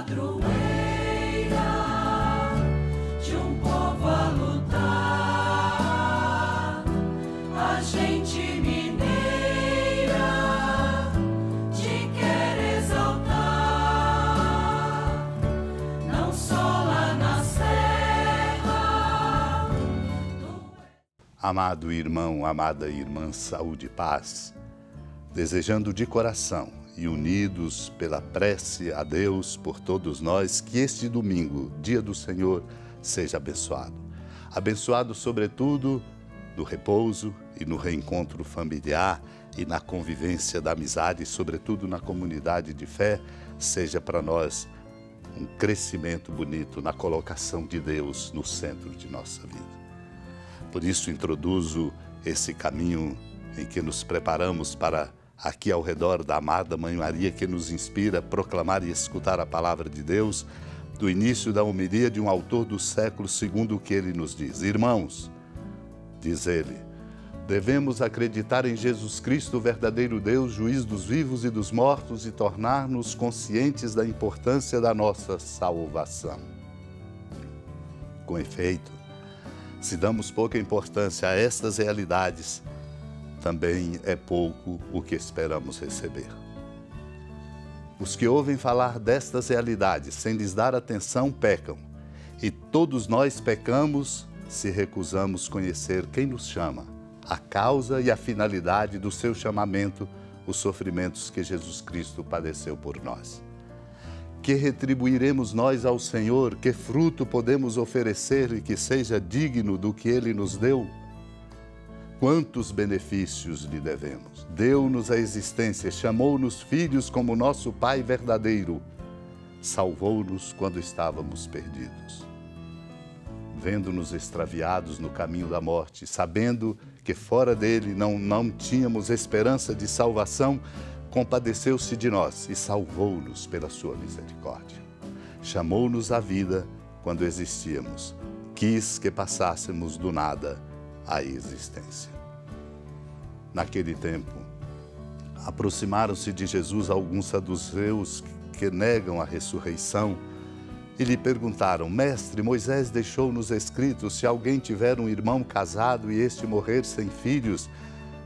padroeira de um povo a lutar, a gente mineira te quer exaltar, não só lá na serra. Amado irmão, amada irmã, saúde e paz, desejando de coração e unidos pela prece a Deus por todos nós, que este domingo, dia do Senhor, seja abençoado. Abençoado, sobretudo, no repouso e no reencontro familiar e na convivência da amizade, e sobretudo na comunidade de fé, seja para nós um crescimento bonito na colocação de Deus no centro de nossa vida. Por isso, introduzo esse caminho em que nos preparamos para aqui ao redor da amada Mãe Maria, que nos inspira a proclamar e escutar a palavra de Deus, do início da homilia de um autor do século, segundo o que ele nos diz. Irmãos, diz ele, devemos acreditar em Jesus Cristo, o verdadeiro Deus, juiz dos vivos e dos mortos, e tornar-nos conscientes da importância da nossa salvação. Com efeito, se damos pouca importância a estas realidades, também é pouco o que esperamos receber. Os que ouvem falar destas realidades sem lhes dar atenção pecam, e todos nós pecamos se recusamos conhecer quem nos chama, a causa e a finalidade do seu chamamento, os sofrimentos que Jesus Cristo padeceu por nós. Que retribuiremos nós ao Senhor? Que fruto podemos oferecer-lhe que seja digno do que Ele nos deu? Quantos benefícios lhe devemos? Deu-nos a existência, chamou-nos filhos como nosso Pai verdadeiro, salvou-nos quando estávamos perdidos. Vendo-nos extraviados no caminho da morte, sabendo que fora dele não tínhamos esperança de salvação, compadeceu-se de nós e salvou-nos pela sua misericórdia. Chamou-nos à vida quando existíamos, quis que passássemos do nada à existência. Naquele tempo, aproximaram-se de Jesus alguns saduceus que negam a ressurreição e lhe perguntaram: Mestre, Moisés deixou-nos escrito, se alguém tiver um irmão casado e este morrer sem filhos,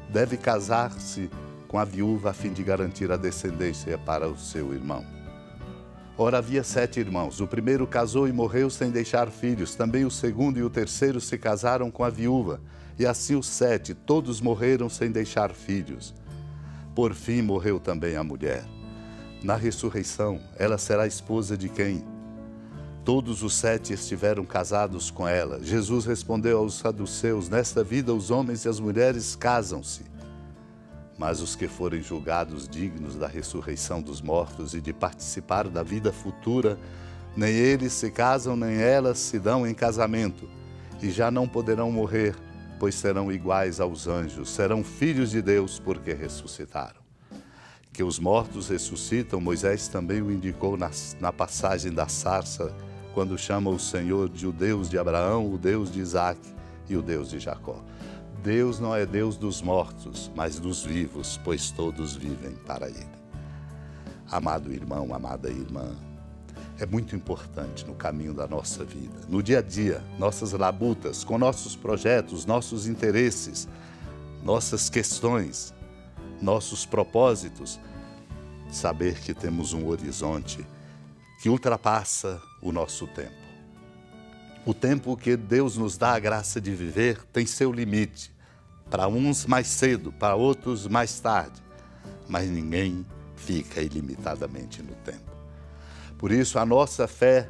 deve casar-se com a viúva a fim de garantir a descendência para o seu irmão. Ora, havia 7 irmãos. O primeiro casou e morreu sem deixar filhos. Também o segundo e o terceiro se casaram com a viúva. E assim os 7, todos morreram sem deixar filhos. Por fim morreu também a mulher. Na ressurreição, ela será esposa de quem? Todos os 7 estiveram casados com ela. Jesus respondeu aos saduceus: nesta vida os homens e as mulheres casam-se. Mas os que forem julgados dignos da ressurreição dos mortos e de participar da vida futura, nem eles se casam, nem elas se dão em casamento, e já não poderão morrer, pois serão iguais aos anjos, serão filhos de Deus porque ressuscitaram. Que os mortos ressuscitam, Moisés também o indicou na passagem da sarça, quando chama o Senhor de o Deus de Abraão, o Deus de Isaac e o Deus de Jacó. Deus não é Deus dos mortos, mas dos vivos, pois todos vivem para Ele. Amado irmão, amada irmã, é muito importante no caminho da nossa vida, no dia a dia, nossas labutas, com nossos projetos, nossos interesses, nossas questões, nossos propósitos, saber que temos um horizonte que ultrapassa o nosso tempo. O tempo que Deus nos dá a graça de viver tem seu limite. Para uns mais cedo, para outros mais tarde, mas ninguém fica ilimitadamente no tempo. Por isso a nossa fé,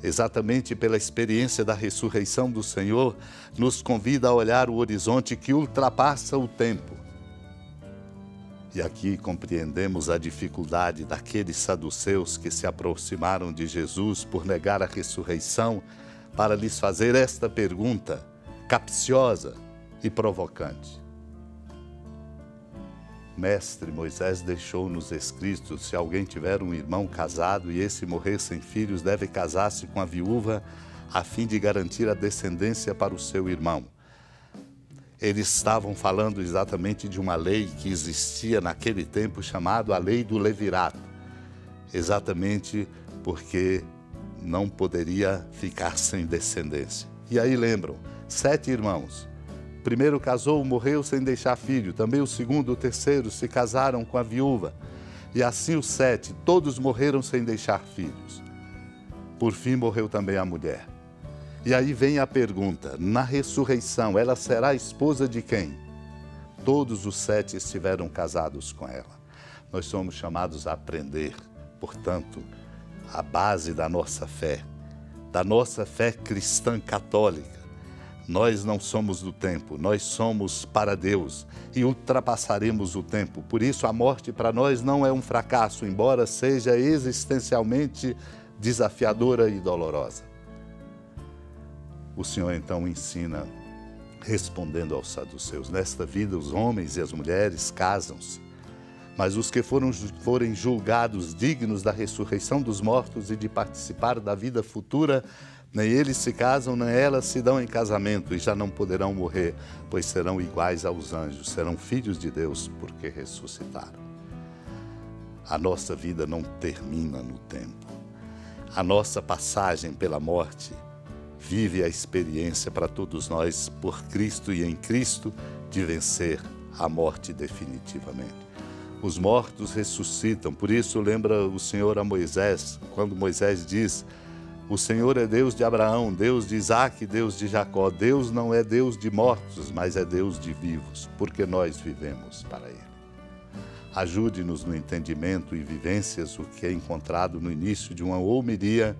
exatamente pela experiência da ressurreição do Senhor, nos convida a olhar o horizonte que ultrapassa o tempo. E aqui compreendemos a dificuldade daqueles saduceus que se aproximaram de Jesus por negar a ressurreição, para lhes fazer esta pergunta capciosa e provocante. Mestre, Moisés deixou-nos escrito, se alguém tiver um irmão casado e esse morrer sem filhos, deve casar-se com a viúva a fim de garantir a descendência para o seu irmão. Eles estavam falando exatamente de uma lei que existia naquele tempo chamada a lei do levirato, exatamente porque não poderia ficar sem descendência. E aí lembram, 7 irmãos. O primeiro casou, morreu sem deixar filho. Também o segundo, o terceiro se casaram com a viúva. E assim os 7, todos morreram sem deixar filhos. Por fim morreu também a mulher. E aí vem a pergunta, na ressurreição, ela será esposa de quem? Todos os 7 estiveram casados com ela. Nós somos chamados a aprender, portanto, a base da nossa fé cristã católica. Nós não somos do tempo, nós somos para Deus e ultrapassaremos o tempo. Por isso a morte para nós não é um fracasso, embora seja existencialmente desafiadora e dolorosa. O Senhor então ensina, respondendo aos saduceus, nesta vida os homens e as mulheres casam-se, mas os que forem julgados dignos da ressurreição dos mortos e de participar da vida futura, nem eles se casam, nem elas se dão em casamento, e já não poderão morrer, pois serão iguais aos anjos, serão filhos de Deus, porque ressuscitaram. A nossa vida não termina no tempo. A nossa passagem pela morte vive a experiência para todos nós, por Cristo e em Cristo, de vencer a morte definitivamente. Os mortos ressuscitam, por isso lembra o Senhor a Moisés, quando Moisés diz: o Senhor é Deus de Abraão, Deus de Isaque, Deus de Jacó. Deus não é Deus de mortos, mas é Deus de vivos, porque nós vivemos para Ele. Ajude-nos no entendimento e vivências o que é encontrado no início de uma homilia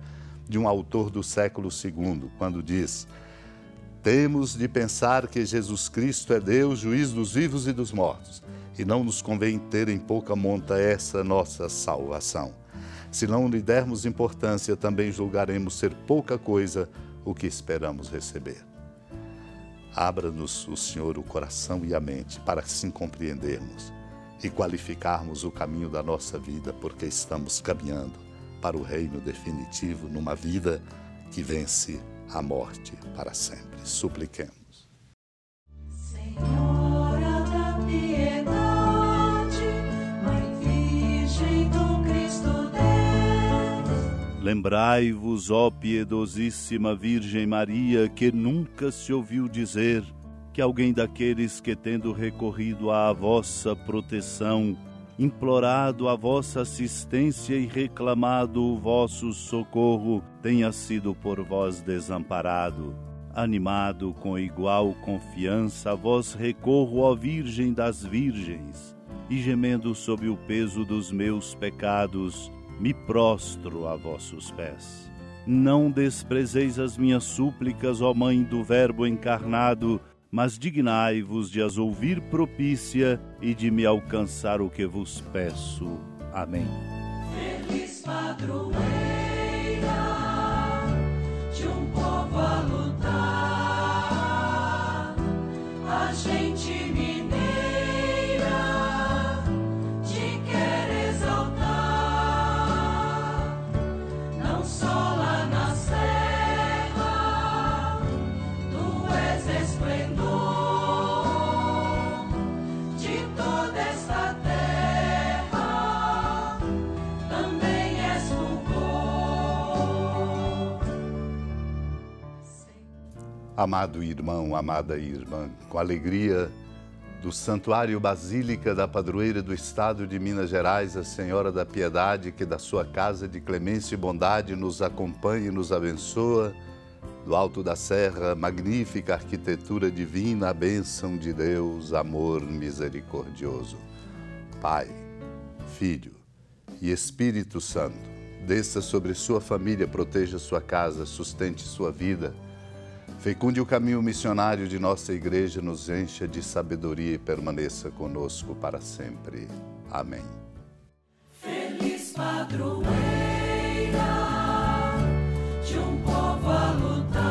de um autor do século II, quando diz: temos de pensar que Jesus Cristo é Deus, juiz dos vivos e dos mortos, e não nos convém ter em pouca monta essa nossa salvação. Se não lhe dermos importância, também julgaremos ser pouca coisa o que esperamos receber. Abra-nos, o Senhor, o coração e a mente, para assim compreendermos e qualificarmos o caminho da nossa vida, porque estamos caminhando para o reino definitivo, numa vida que vence a morte para sempre. Supliquemos. Senhora da piedade, Mãe Virgem do Cristo Deus. Lembrai-vos, ó piedosíssima Virgem Maria, que nunca se ouviu dizer que alguém daqueles que, tendo recorrido à vossa proteção, implorado a vossa assistência e reclamado o vosso socorro, tenha sido por vós desamparado. Animado com igual confiança, a vós recorro, ó Virgem das Virgens, e gemendo sob o peso dos meus pecados, me prostro a vossos pés. Não desprezeis as minhas súplicas, ó Mãe do Verbo encarnado, mas dignai-vos de as ouvir propícia e de me alcançar o que vos peço. Amém. Feliz padroeira de um povo a lutar, a gente mineira te quer exaltar, não só lá na serra, tu és esplendor de toda esta terra, também és fulgor. Amado irmão, amada irmã, com alegria do Santuário Basílica da Padroeira do Estado de Minas Gerais, a Senhora da Piedade, que da sua casa de clemência e bondade nos acompanha e nos abençoa, do alto da serra, magnífica arquitetura divina, a bênção de Deus, amor misericordioso. Pai, Filho e Espírito Santo, desça sobre sua família, proteja sua casa, sustente sua vida, fecunde o caminho missionário de nossa igreja, nos encha de sabedoria e permaneça conosco para sempre. Amém. Feliz padroeira de um povo a lutar.